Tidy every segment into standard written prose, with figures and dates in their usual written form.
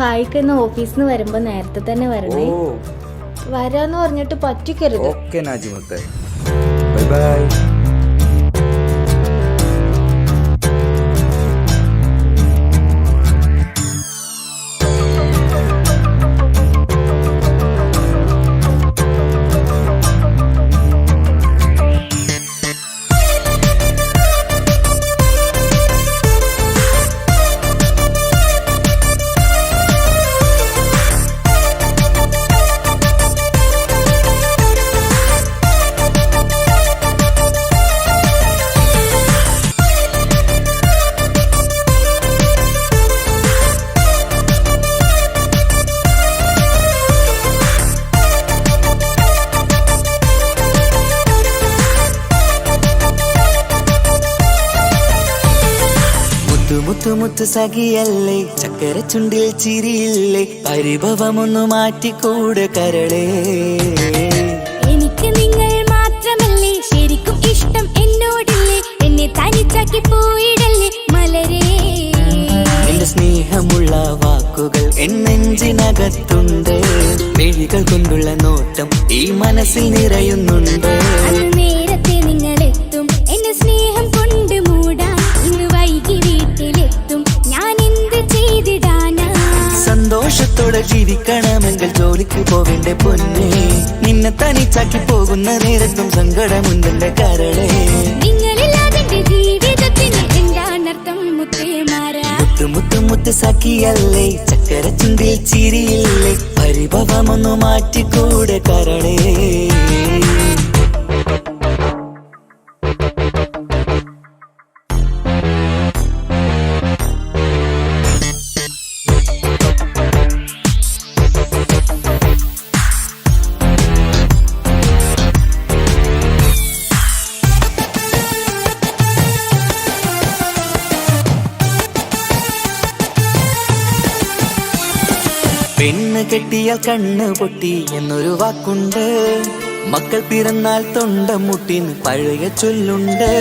ഫായിക്ക് ഇന്ന് ഓഫീസിൽ നിന്ന് വരുമ്പോ നേരത്തെ തന്നെ വരണേ. വരാന്ന് പറഞ്ഞിട്ട് പറ്റിക്കരുത്. ഓക്കേ നാജിമുത്തേ, ബൈ ബൈ. മുത്തുമുത്ത് സഖിയല്ലേ, ചക്കര ചുണ്ടിൽ ചിരിയില്ലേ, പരിഭവമൊന്നു മാറ്റിക്കൂടെ കരളേ. എനിക്ക് നിങ്ങൾ മാത്രമല്ലേ ശരിക്കും ഇഷ്ടം എന്നോടില്ലേ, എന്നെ തനിച്ചാക്കി പോയിടല്ലേ മലരേ. എന്റെ സ്നേഹമുള്ള വാക്കുകൾ എന്നെഞ്ചിനകത്തുണ്ട്, മിഴികൾ കൊണ്ടുള്ള നോട്ടം ഈ മനസ്സിൽ നിറയുന്നുണ്ട്. നേരത്തെ നിങ്ങളെത്തും എന്നെ സ്നേഹം കൊണ്ട് മൂടാൻ, ഇന്ന് വൈകി വീട്ടിലെത്തും ഞാൻ എന്ത് ചെയ്തിടാനാ. സന്തോഷത്തോടെ ജീവിക്കണമെങ്കിൽ ജോലിക്ക് പോവേണ്ട പൊന്നേ, നിന്നെ തനിച്ചാക്കി പോകുന്ന നേരത്തും സങ്കടമുണ്ടെന്റെ കരളേ. നിങ്ങളില്ലാതെ ജീവിതത്തിന് എന്താണർത്ഥം മുത്തേമാരാ. മുത്ത് സഖിയല്ലേ, ചക്കര ചുണ്ടിൽ ചിരിയില്ലേ, പരിഭവമൊന്നു മാറ്റിക്കൂടെ കരളേ. പെണ്ണ് കെട്ടിയാൽ കണ്ണ് പൊട്ടി എന്നൊരു വാക്കുണ്ട്, മക്കൾ പിറന്നാൽ തൊണ്ട മുട്ടിന് പഴയ ചൊല്ലുണ്ട്.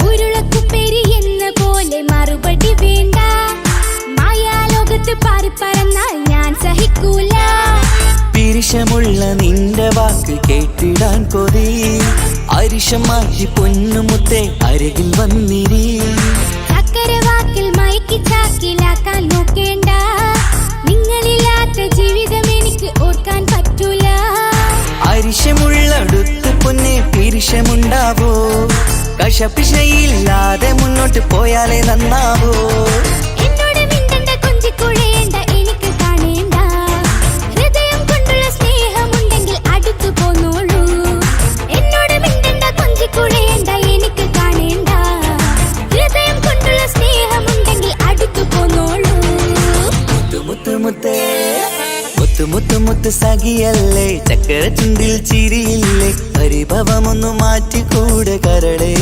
ഉരുളക്കുപ്പേരി എന്ന പോലെ മറുപടി വേണ്ട, മായാലോകത്ത് പാറി പറന്നാൽ ഞാൻ സഹിക്കൂല. പിരിശമുള്ള നിന്റെ വാക്ക് കേട്ടിടാൻ കൊതി, അരിശം മാറ്റി പൊന്നുമുത്തേ അരികിൽ വന്നിരി. ചക്കര വാക്കിൽ മയക്കി ചാക്കിലാക്കാൻ നോക്കേണ്ട, നിങ്ങളില്ലാത്ത ജീവിതം എനിക്ക് ഓർക്കാൻ പറ്റൂല. അരിശമുള്ളടുത്ത് പൊന്നെ പിരിശമുണ്ടാവോ, കശപിശയില്ലാതെ മുന്നോട്ട് പോയാലേ നന്നാവോ. എന്നോട് മിണ്ടണ്ട കൊഞ്ചിക്കുഴയേണ്ട എനിക്ക് കാണേണ്ട, ഹൃദയം കൊണ്ടുള്ള സ്നേഹമുണ്ടെങ്കിൽ അടുത്തു പോന്നോളൂ. എന്നോട് മിണ്ടണ്ട കൊഞ്ചിക്കുഴയേണ്ട എനിക്ക് കാണേണ്ട, ഹൃദയം കൊണ്ടുള്ള സ്നേഹമുണ്ടെങ്കിൽ അടുത്തു പോന്നോളൂ. മുത്ത് സഖിയല്ലേ, ചക്കര ചുണ്ടിൽ ചിരിയില്ലേ, പരിഭവമൊന്നു മാറ്റിക്കൂടെ കരളേ.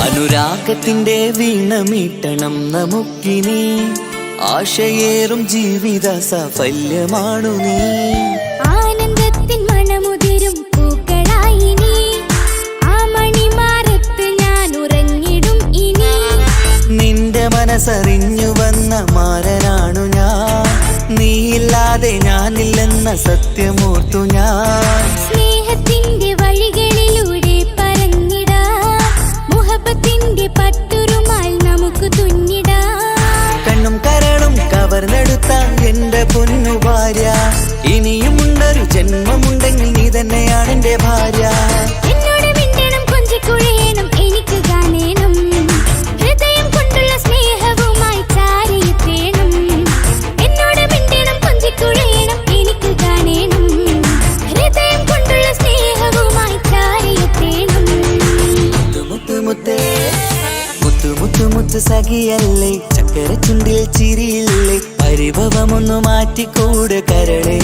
അനുരാഗത്തിന്റെ വീണമീട്ടണം നമുക്കിനി, ആശയേറും ജീവിത സാഫല്യമാണു നീ. ആനന്ദത്തിൻ മണമുതിരും പൂക്കളായി നീ, ആ മണിമാറത്ത് ഞാൻ ഉറങ്ങിടും ഇനി. നിന്റെ മനസ്സറിഞ്ഞു വന്ന മാരനാണു ഞാൻ, നീയില്ലാതെ ഞാനില്ലെന്ന സത്യമോർത്തു ഞാൻ. സ്നേഹത്തിന്റെ വഴികളിലൂടെ പറഞ്ഞിടാം, മുഹബത്തിന്റെ പട്ടുറുമാൽ നമുക്ക് തുന്നിടാം. കണ്ണും കരളും കവർന്നെടുത്ത എന്റെ പൊന്നു ഭാര്യ, ഇനിയുമുണ്ടൊരു ജന്മമുണ്ടെങ്കിൽ നീ തന്നെയാണ് എന്റെ ഭാര്യ. എന്നോട് മിണ്ടണം കൊഞ്ചിക്കുഴയണം എനിക്ക് കാണേണം, ഹൃദയം കൊണ്ടുള്ള സ്നേഹവുമായി ചാരിയെത്തേണം. എന്നോട് മിണ്ടണം കൊഞ്ചിക്കുഴയണം എനിക്ക് കാണേണം, ഹൃദയം കൊണ്ടുള്ള സ്നേഹവുമായി ചാരിയെത്തേണം. മുത്ത് സഖി സഖിയല്ലേ ചക്കര ചുണ്ടിൽ ചിരിയില്ലേ പരിഭവമൊന്നു മാറ്റിക്കൂടെ കരളേ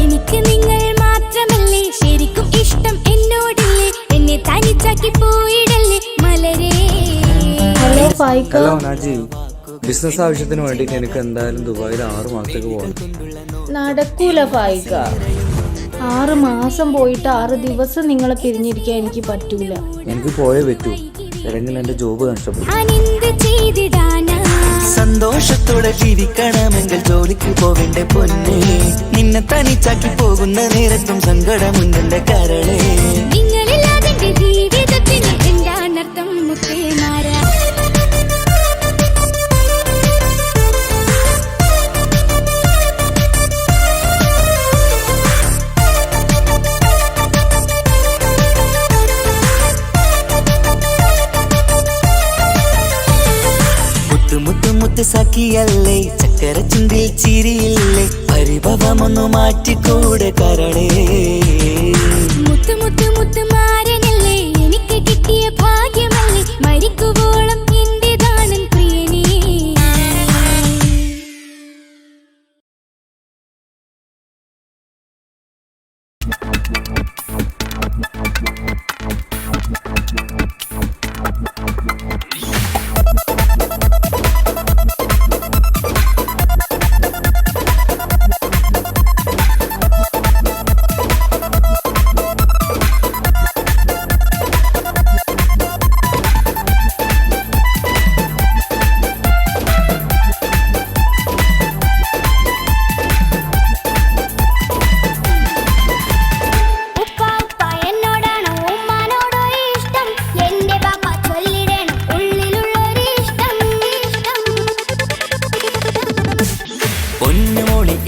എനിക്ക് നിങ്ങൾ മാത്രമല്ലേ ശരിക്കും ഇഷ്ടം എന്നോടല്ലേ എന്നെ തനിച്ചാക്കി പോയിടല്ലേ മലരേ. Hello Faika. Hello Naji, business ആവശ്യത്തിന് വേണ്ടിയിട്ട് എനിക്ക് എന്തായാലും ദുബായിൽ 6 മാസത്തേക്ക് പോകണം. നടക്കൂല ഫായിക്ക. 6 മാസം പോയിട്ട് 6 ദിവസം നിങ്ങളെ പിരിഞ്ഞിരിക്കാൻ എനിക്ക് പറ്റൂല. എനിക്ക് പോയേ പറ്റൂ, അല്ലെങ്കിൽ എന്റെ ജോബ് നഷ്ടപ്പെടും. സന്തോഷത്തോടെ ജീവിക്കണമെങ്കിൽ ജോലിക്ക് പോകണ്ടേ പൊന്നേ, നിന്നെ തനിച്ചാക്കി പോകുന്ന നേരത്തും സങ്കടമുണ്ടെന്റെ കരളേ. നിങ്ങളില്ലാതെ ജീവിതത്തിന് എന്താണർത്ഥം മുത്തേമാരാ. മുത്ത് സഖിയല്ലേ ചക്കര ചുണ്ടിൽ ചിരിയില്ലേ പരിഭവമൊന്നു മാറ്റിക്കൂടെ കരളേ. മുത്ത് മുത്ത് മുത്ത് മാരനല്ലേ എനിക്ക് കിട്ടിയ ഭാഗ്യമല്ലേ മരിക്കുവോളം എന്റേതാണ് പ്രിയനേ.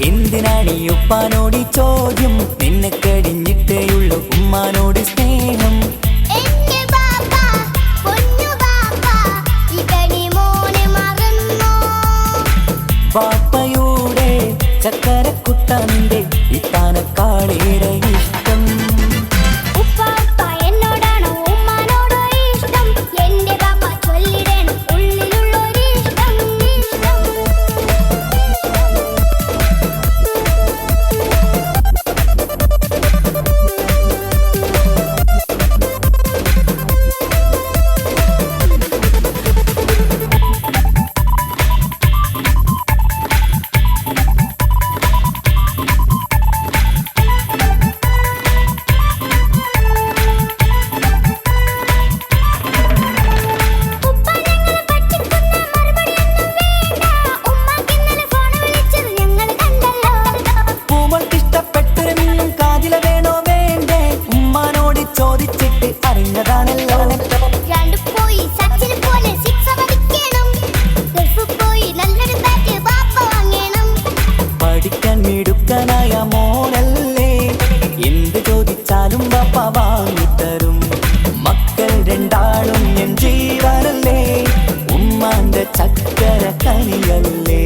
എന്തിനാണ് ഈ ഉപ്പാനോട് ചോദ്യം, നിന്നെ കഴിഞ്ഞിട്ടേയുള്ളൂ ഉമ്മാനോട് സ്നേഹം. പാപ്പയുടെ ചക്കരക്കുട്ടന്റെ ഇത്താനക്കാളേറെ ഇഷ്ടം. മിടുക്കനായ മോനല്ലേ, എന്ത് ചോദിച്ചാലും പപ്പ വാങ്ങിത്തരും. മക്കൾ രണ്ടാളും എൻ ജീവനല്ലേ, ഉമ്മാന്റെ ചക്കര കനിയല്ലേ.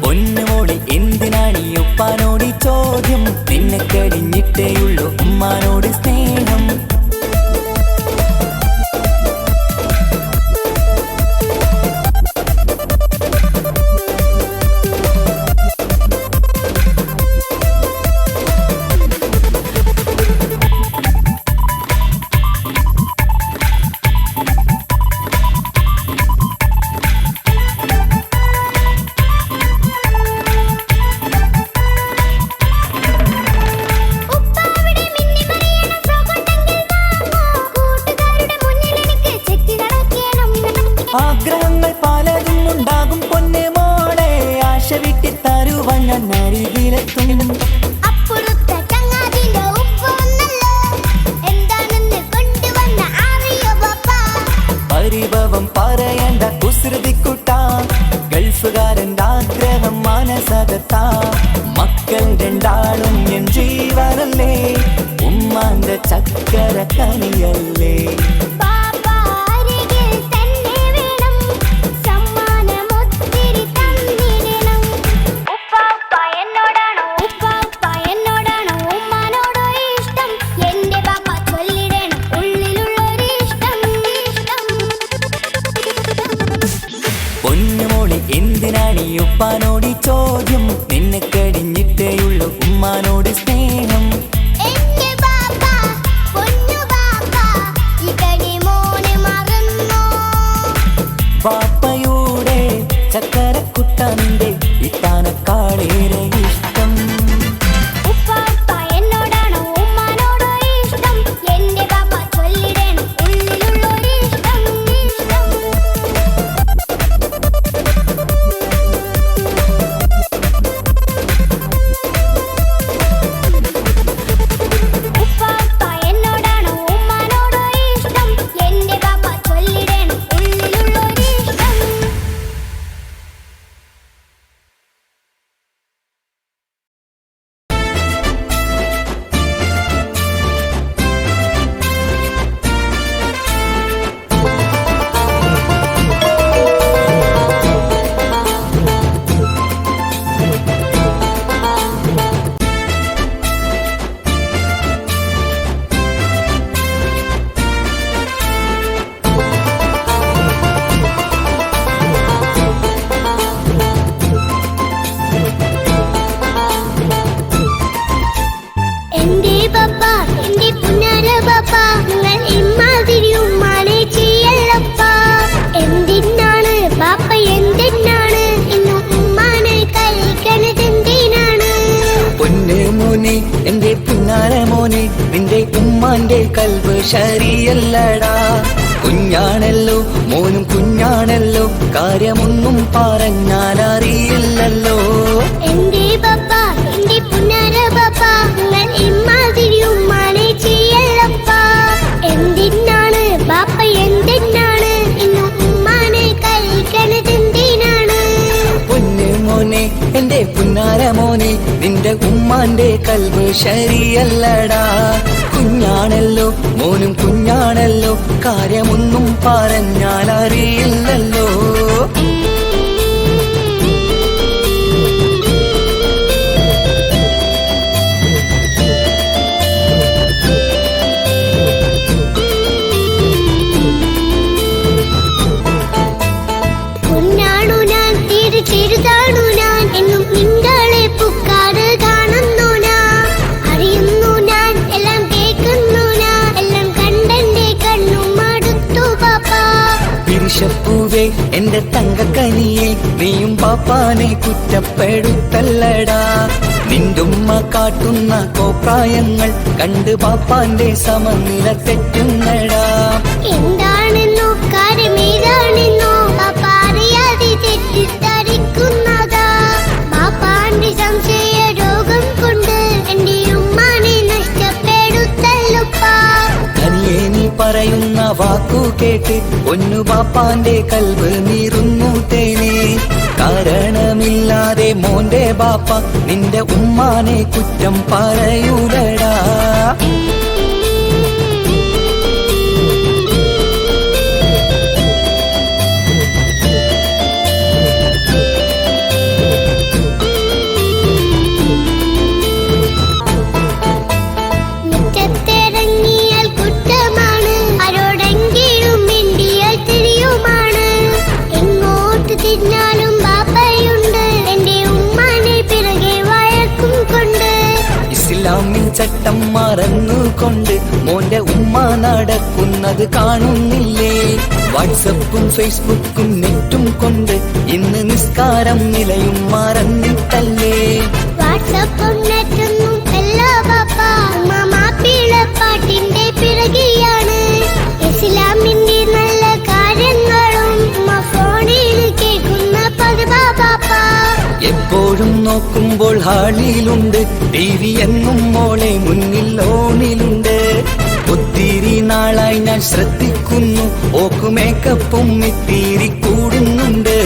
പൊന്നുമോടി എന്തിനാണ് ഈ ഉപ്പാനോട് ചോദ്യം, നിന്നെ കഴിഞ്ഞിട്ടേയുള്ളൂ ഉമ്മാനോട് സ്നേഹം. ആഗ്രഹങ്ങൾ പലതും ഉണ്ടാകും പൊന്നെ മോളെ, ആശ വിട്ടി തരുവാൻ ഞാൻ അരികിലെത്തും. പരിഭവം പറയണ്ട കുസൃതിക്കുട്ട, ഗൾഫുകാരൻ്റെ ആഗ്രഹം മനസ്സകത്താ. മക്കൾ രണ്ടാളും എൻ ജീവനല്ലേ, ഉമ്മാന്റെ ചക്കര കനിയല്ലേ. എന്നോടാണോ ഉപ്പാനോട് ചോദ്യം, നിന്നെ കഴിഞ്ഞിട്ടേയുള്ളൂ ഉമ്മാനോട് സ്നേഹം. എന്റെ ബാപ്പ പൊന്നു ബാപ്പ ഇതടി മോനെ മറന്നോ? ബാപ്പയുടെ ചക്കരക്കുട്ട നിന്റെ ഇത്താനക്കാളേറെ ഇഷ്ടം. ഉപ്പാപ്പ എന്നോടാണോ ഉമ്മാനോടോ ഇഷ്ടം? എന്റെ ബാപ്പ ചൊല്ലിടണം ഉള്ളിലുള്ളൊരു ഇഷ്ടം. ഉപ്പാപ്പ എന്നോടാണോ ഉമ്മാനോടോ ഇഷ്ടം? എന്റെ ബാപ്പ ചൊല്ലിടണം ഉള്ളിലുള്ളൊരു ഇഷ്ടം. എന്റെ ബാപ്പ എന്റെ പുന്നാര ബാപ്പ നിങ്ങൾ ഇമ്മാതിരി ഉമ്മാനെ ചെയ്യല്ലപ്പ. എന്തിനാണ് ബാപ്പ എന്തിനാണ് ഇന്ന് ഉമ്മാനെ കഴിക്കണതെന്തിനാണ്? പൊന്നെ മോനെ എന്റെ പുന്നാര മോനെ, നിന്റെ ഉമ്മാന്റെ കൽബ് ശരിയല്ലടാ. കുഞ്ഞാണല്ലോ മോനും കുഞ്ഞാണല്ലോ, കാര്യമൊന്നും പറഞ്ഞാൽ അറിയില്ലല്ലോ. എന്റെ ബാപ്പ എന്റെ പുന്നാര ബാപ്പ നിങ്ങൾ ഇമ്മാതിരി ഉമ്മാനെ ചെയ്യല്ലപ്പ. എന്തിനാണ് ബാപ്പ എന്തിനാണ് ഇന്ന് ഉമ്മാനെ കഴിക്കണതെന്തിനാണ്? പൊന്നെ മോനെ എന്റെ പുന്നാര മോനെ, നിന്റെ ഉമ്മാന്റെ കൽബ് ശരിയല്ലടാ. കുഞ്ഞാണല്ലോ മോനും കുഞ്ഞാണല്ലോ, കാര്യമൊന്നും പറഞ്ഞാൽ അറിയില്ലല്ലോ. കുഞ്ഞാണു ഞാൻ തീരെ ചെറുതാണു ഞാൻ എന്നും നിങ്ങളെ പുക്കാറ് കാണുന്നു ഞാൻ. അറിയുന്നു ഞാൻ എല്ലാം കേൾക്കുന്നു ഞാൻ, എല്ലാം കണ്ടെന്റെ കണ്ണും മടുത്തു ബാപ്പ. പിരിശപ്പൂവേ എന്റെ തങ്കക്കനിയെ, നീയും പാപ്പാനെ കുറ്റപ്പെടുത്തല്ലടാ. നിന്റുമ്മ കാട്ടുന്ന കോപ്രായങ്ങൾ കണ്ട് പാപ്പാന്റെ സമനില തെറ്റുന്നടാ. എന്താണെന്നോ കാര്യമേതാണെന്നോ ബാപ്പ അറിയാതെ തെറ്റിദ്ധരിക്കുന്നതാ. ബാപ്പാന്റെ സംശയ രോഗം കൊണ്ട് എന്റെ ഉമ്മാനെ നഷ്ടപ്പെടുത്തല്ലുപ്പാ. കനിയെ നീ പറയുന്ന വാക്കു കേട്ട് ഒന്നു പാപ്പാന്റെ കൽബ് നീറുന്നു തേനെ. കാരണമില്ലാതെ മോന്റെ ബാപ്പ നിന്റെ ഉമ്മാനെ കുറ്റം പറയൂലടാ. മുറ്റത്തിറങ്ങിയാൽ കുറ്റമാണ്, ആരോടെങ്കിലും മിണ്ടിയാൽ തിരിയുമാണ്. എങ്ങോട്ട് തിരിഞ്ഞാലും ബാപ്പയുണ്ട്, എന്റെ ഉമ്മാനെ പിറകെ വഴക്കും കൊണ്ട്. ഇസ്ലാമിൻ ചട്ടം മറന്നുകൊണ്ട് മോന്റെ ഉമ്മ നടക്കുന്നത് കാണുന്നില്ലേ? വാട്സപ്പും ഫേസ്ബുക്കും നെറ്റും കൊണ്ട് ഇന്ന് നിസ്കാരം നിലയും മറന്നിട്ടല്ലേ? വാട്സപ്പും നെറ്റൊന്നും അല്ല ബാപ്പ, മാപ്പിളപ്പാട്ടിന്റെ പിറകെയാണ്. ഇസ്ലാമിന്റെ നല്ല കാര്യങ്ങളും ഫോണിൽ കേൾക്കുന്ന പതിവാ ബാപ്പ. എപ്പോഴും നോക്കുമ്പോൾ ഹാളിയിലുണ്ട്, TV എന്നും മോളെ മുന്നിൽ ഓണിലുണ്ട്. ഒത്തിരി നാളായി ഞാൻ ശ്രദ്ധിക്കുന്നു, ഓക്ക് മേക്കപ്പും ഇത്തിരി കൂടുന്നുണ്ട്.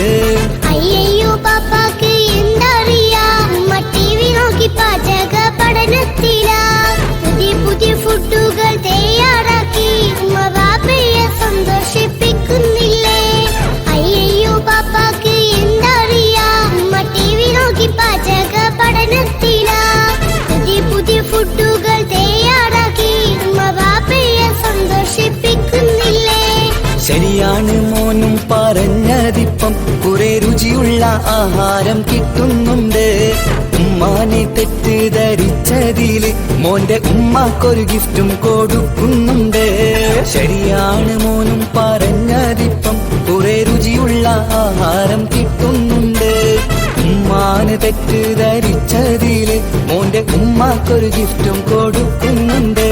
അയ്യോ പാപ്പാക്ക് എന്തറിയാ, ഉമ്മ TV നോക്കി പാചക പഠനത്തിലാ. പുതിയ പുതിയ ഫുഡുകൾ തയ്യാറാക്കി ഉമ്മ ബാപ്പയെ സന്തോഷിപ്പിക്കുന്നില്ലേ? അയ്യോ പാപ്പാക്ക് എന്തറിയാ, ഉമ്മ TV നോക്കി പാചക പഠനത്തിലാ. പുതിയ പുതിയ ഫുഡുകൾ തയ്യാറാക്കി ഉമ്മ ബാപ്പയെ സന്തോഷിപ്പിക്കുന്നില്ലേ? ശരിയാണ് മോനും പറഞ്ഞതിപ്പോ, രുചിയുള്ള ആഹാരം കിട്ടുന്നുണ്ട്. ഉമ്മാനെ തെറ്റിദ്ധരിച്ചതില് മോന്റെ ഉമ്മാക്കൊരു ഗിഫ്റ്റും കൊടുക്കുന്നുണ്ട്. ശരിയാണ് മോനും പറഞ്ഞതിപ്പം കുറെ രുചിയുള്ള ആഹാരം കിട്ടുന്നുണ്ട്. ഉമ്മാന് തെറ്റിദ്ധരിച്ചതില് മോന്റെ ഉമ്മാക്കൊരു ഗിഫ്റ്റും കൊടുക്കുന്നുണ്ട്.